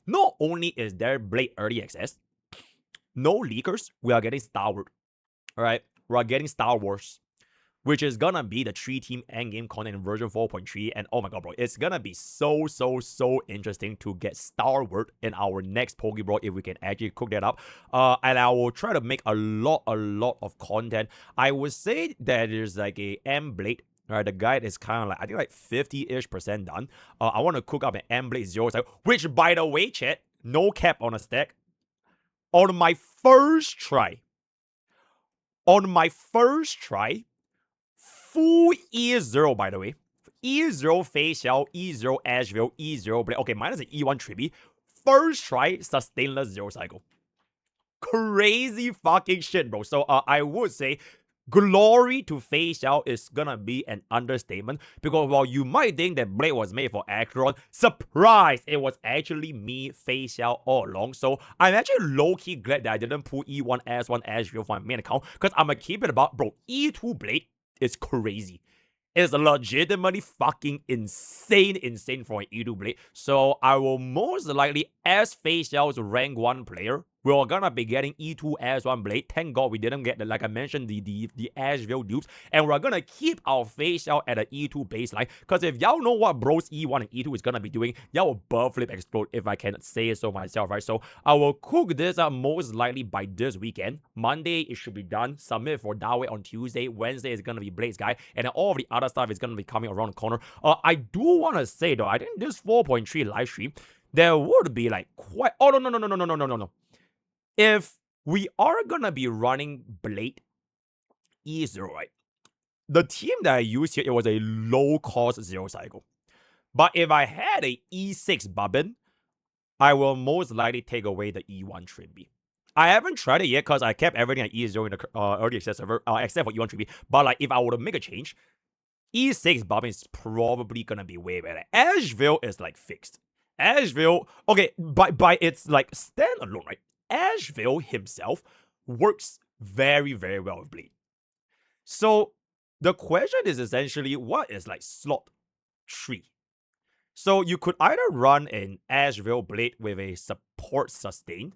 Not only is there Blade early access, no leakers, we are getting Star Wars. Alright? We are getting Star Wars, which is gonna be the 3-team endgame content in version 4.3. And oh my god, bro, it's gonna be so interesting to get Star Wars in our next Poke Bro if we can actually cook that up. And I will try to make a lot of content. I would say that there's like a MBlade. Right, the guide is kind of like, I think like 50-ish% done. I want to cook up an MBlade 0 cycle, which by the way, chat, no cap on a stack. On my first try, full E0, by the way. E0 Feixiao, E0 Asheville, E0 Blade. Okay, minus an E1 Triby. First try, sustainless 0 cycle. Crazy fucking shit, bro. So I would say glory to Feixiao is gonna be an understatement, because while you might think that Blade was made for Acheron, surprise, it was actually me, Feixiao, all along. So I'm actually low-key glad that I didn't pull E1 S1 Asheville for my main account, because I'm gonna keep it about, bro, E2 Blade is crazy. It's legitimately fucking insane for an E2 Blade. So I will most likely, as Feixiao's rank 1 player, we're gonna be getting E2 S1 Blade. Thank God we didn't get, like I mentioned, the Asheville dupes. And we're gonna keep our Feixiao at an E2 baseline. Because if y'all know what Bros E1 and E2 is gonna be doing, y'all will buff flip explode, if I can say so myself, right? So I will cook this up most likely by this weekend. Monday, it should be done. Submit for Dawei on Tuesday. Wednesday is gonna be Blade's guy. And then all of the other stuff is gonna be coming around the corner. I do wanna say though, I think this 4.3 live stream, there would be like quite. Oh no. If we are gonna be running Blade E0, right? The team that I used here, it was a low-cost 0 cycle. But if I had a E6 Bubbin, I will most likely take away the E1 Trimby. I haven't tried it yet because I kept everything at E0 in the early access server, except for E1 Trimby. But like, if I were to make a change, E6 Bubbin is probably gonna be way better. Asheville is like fixed. Asheville, okay, by its like standalone, right? Asheville himself works very well with Blade. So the question is essentially, what is like slot 3? So you could either run an Asheville Blade with a support sustain,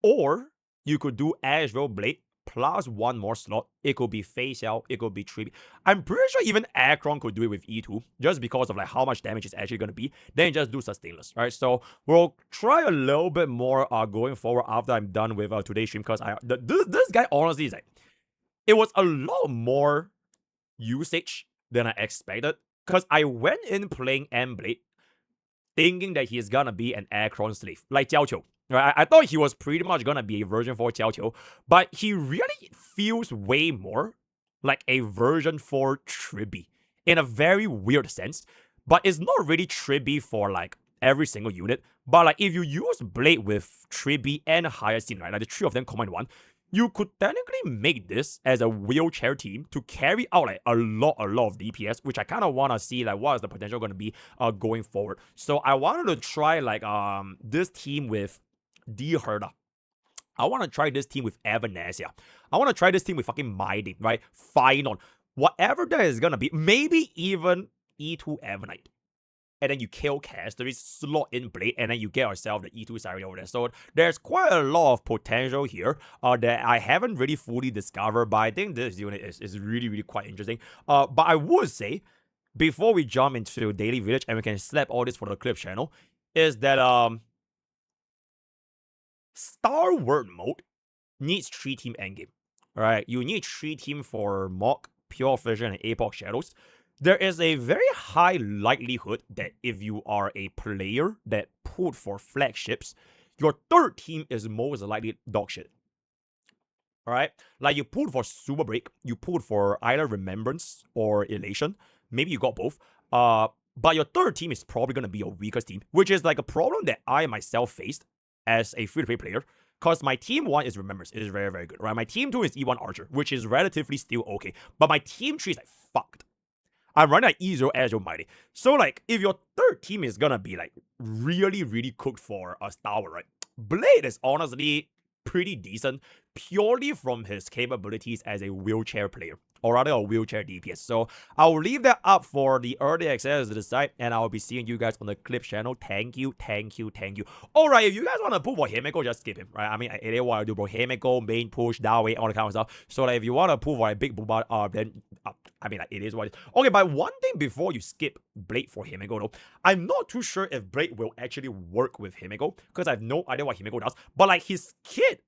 or you could do Asheville Blade plus one more slot. It could be Feixiao, it could be Triby. I'm pretty sure even Acheron could do it with E2, just because of like how much damage it's actually going to be. Then just do sustainless, right? So we'll try a little bit more going forward after I'm done with today's stream, because this guy honestly is like, it was a lot more usage than I expected, because I went in playing MBlade thinking that he's gonna be an Acheron slave, like Jiao. Right? I thought he was pretty much gonna be a version 4 Jiao, but he really feels way more like a version 4 Triby in a very weird sense. But it's not really Triby for like every single unit. But like, if you use Blade with Triby and Hyacinth, right, like the three of them combined one, you could technically make this as a wheelchair team to carry out like a lot of DPS, which I kind of want to see like what is the potential going to be going forward. So I wanted to try like this team with D Herda. I want to try this team with Evanesia. I want to try this team with fucking Mighty, right? Final. Whatever that is gonna be, maybe even E2 Evanite. And then you kill Casteries, slot in Blade, and then you get yourself the E2 Siren over there. So there's quite a lot of potential here that I haven't really fully discovered, but I think this unit is really quite interesting. But I would say, before we jump into Daily Village and we can slap all this for the clip channel, is that Star Word mode needs 3-team endgame. Alright, you need 3-team for Mock, Pure Fission, and Apoc Shadows. There is a very high likelihood that if you are a player that pulled for flagships, your third team is most likely dogshit. Alright? Like, you pulled for Super Break, you pulled for either Remembrance or Elation. Maybe you got both. But your third team is probably going to be your weakest team, which is like a problem that I myself faced as a free-to-play player. Because my team 1 is Remembrance. It is very good, right? My team 2 is E1 Archer, which is relatively still okay. But my team 3 is like fucked. I'm running like E0 Azure Mighty. So like, if your third team is gonna be like really cooked for a Star Wars, right? Blade is honestly pretty decent, purely from his capabilities as a wheelchair player. or rather a wheelchair DPS. So I'll leave that up for the early access to the site, and I'll be seeing you guys on the clip channel. Thank you. Alright, if you guys want to pull for Himeko, just skip him, right? I mean, it is what I do, bro. Himeko, main push, that way, all the kind of stuff. So like, if you want to pull for a big booba, then I mean, like, it is what it is. Okay, but one thing before you skip Blade for Himeko, though, I'm not too sure if Blade will actually work with Himeko, because I have no idea what Himeko does. But like, his kit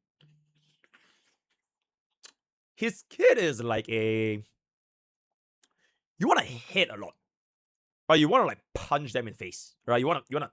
is like a... You want to hit a lot, right? You want to like punch them in the face, right? You want to.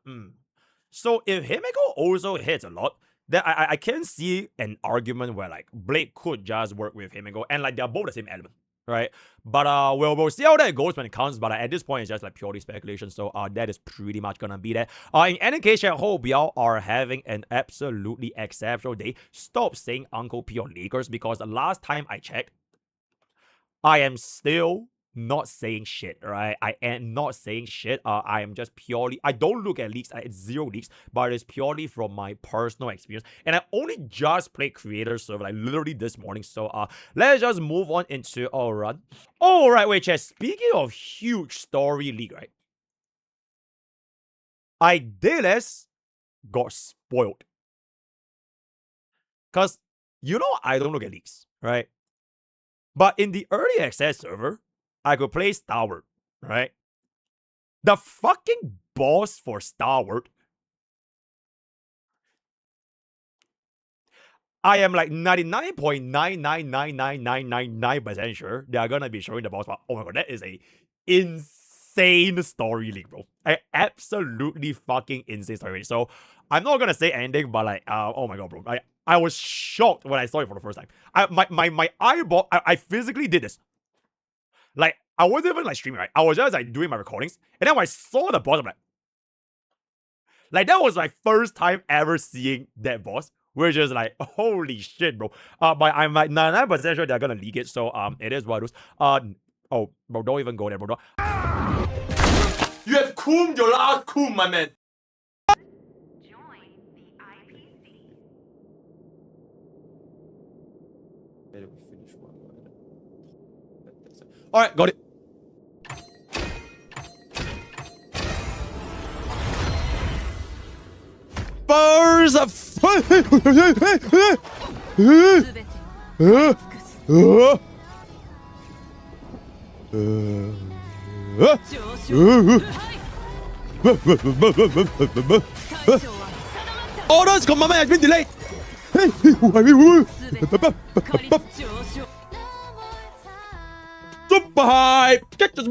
So if Himeko also hits a lot, then I can see an argument where like Blade could just work with Himeko, and like they're both the same element, right? But we'll see how that goes when it comes. But at this point, it's just like purely speculation. So that is pretty much gonna be that. In any case, I hope y'all are having an absolutely exceptional day. Stop saying Uncle P on leakers, because the last time I checked, I am still not saying shit, right? I am not saying shit. I am just purely... I don't look at leaks. It's 0 leaks, but it's purely from my personal experience. And I only just played creator server, like literally this morning. So let's just move on into our run. Alright, wait, chat. Speaking of huge story leak, right? Idealist got spoiled. Because, you know, I don't look at leaks, right? But in the early access server, I could play Starward, right? The fucking boss for Starward, I am like 99.999999% sure they are gonna be showing the boss. But oh my god, that is a insane story leak, bro. I absolutely fucking insane story leak. So I'm not gonna say anything, but like, oh my god, bro. I was shocked when I saw it for the first time. My eyeball, I physically did this. Like, I wasn't even like streaming, right? I was just like doing my recordings, and then when I saw the boss, I'm like that was my first time ever seeing that boss, which is like, holy shit, bro. But I'm like 99% sure they're gonna leak it, so it is what it is. Oh, bro, don't even go there, bro. You have cooled your last cool, my man. Alright, got it. Burst of Orders commandment has been delayed. Super hype! Get this.